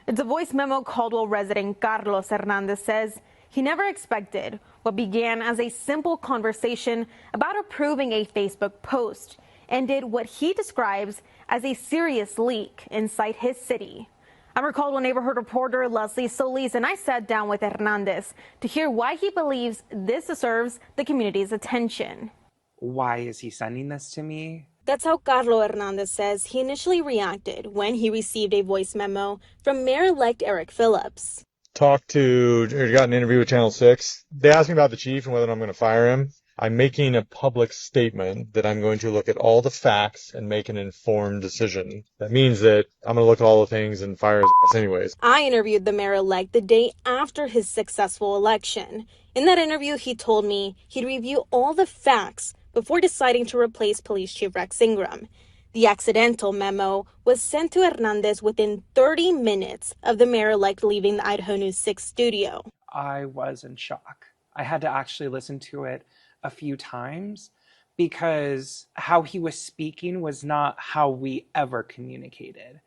It's a voice memo Caldwell resident Carlos Hernandez says he never expected what began as a simple conversation about approving a Facebook post ended what he describes as a serious leak inside his city. I'm our Caldwell neighborhood reporter Leslie Solis, and I sat down with Hernandez to hear why he believes this deserves the community's attention. Why is he sending this to me? That's how Carlos Hernandez says he initially reacted when he received a voice memo from Mayor-elect Eric Phillips. Got an interview with Channel 6. They asked me about the chief and whether I'm going to fire him. I'm making a public statement that I'm going to look at all the facts and make an informed decision. That means that I'm going to look at all the things and fire his ass anyways. I interviewed the mayor-elect the day after his successful election. In that interview, he told me he'd review all the facts before deciding to replace Police Chief Rex Ingram. The accidental memo was sent to Hernandez within 30 minutes of the mayor-elect leaving the Idaho News 6 studio. I was in shock. I had to actually listen to it a few times because how he was speaking was not how we ever communicated.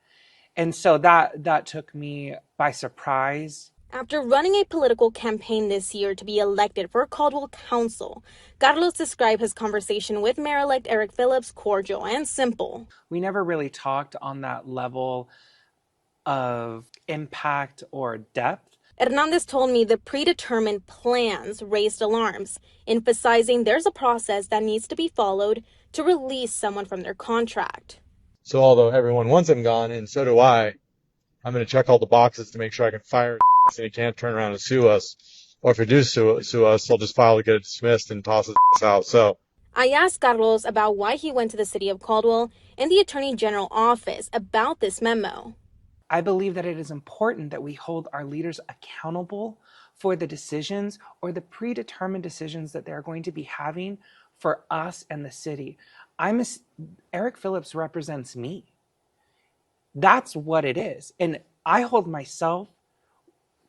And so that took me by surprise. After running a political campaign this year to be elected for Caldwell Council, Carlos described his conversation with Mayor-elect Eric Phillips cordial and simple. We never really talked on that level of impact or depth. Hernandez told me the predetermined plans raised alarms, emphasizing there's a process that needs to be followed to release someone from their contract. So although everyone wants him gone, and so do I'm going to check all the boxes to make sure I can fire his ass and he can't turn around and sue us. Or if he does sue us, I'll just file to get it dismissed and toss his ass out. So I asked Carlos about why he went to the city of Caldwell and the Attorney General office about this memo. I believe that it is important that we hold our leaders accountable for the decisions or the predetermined decisions that they're going to be having for us and the city. Eric Phillips represents me. That's what it is. And I hold myself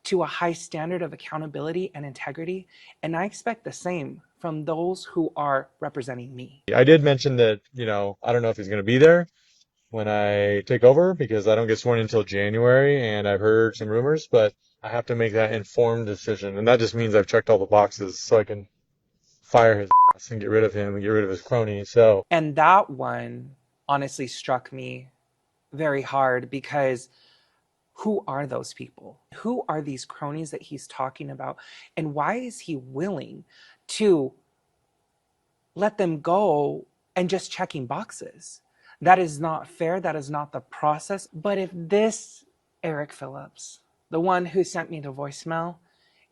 to a high standard of accountability and integrity, and I expect the same from those who are representing me. I did mention that, I don't know if he's going to be there when I take over because I don't get sworn in until January, and I've heard some rumors, but I have to make that informed decision. And that just means I've checked all the boxes so I can fire his ass and get rid of him and get rid of his crony. And that one honestly struck me very hard because who are those people? Who are these cronies that he's talking about? And why is he willing to let them go and just checking boxes? That is not fair. That is not the process. But if this Eric Phillips, the one who sent me the voicemail,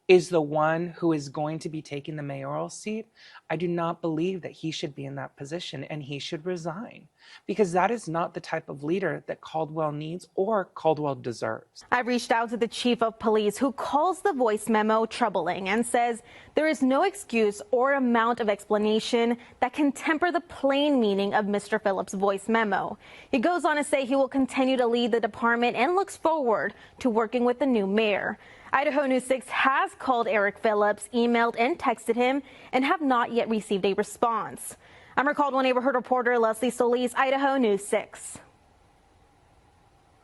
is the one who is going to be taking the mayoral seat, I do not believe that he should be in that position and he should resign because that is not the type of leader that Caldwell needs or Caldwell deserves. I reached out to the chief of police who calls the voice memo troubling and says there is no excuse or amount of explanation that can temper the plain meaning of Mr. Phillips' voice memo. He goes on to say he will continue to lead the department and looks forward to working with the new mayor. Idaho News 6 has called Eric Phillips, emailed and texted him, and have not yet received a response. I'm our Caldwell neighborhood reporter Leslie Solis, Idaho News 6.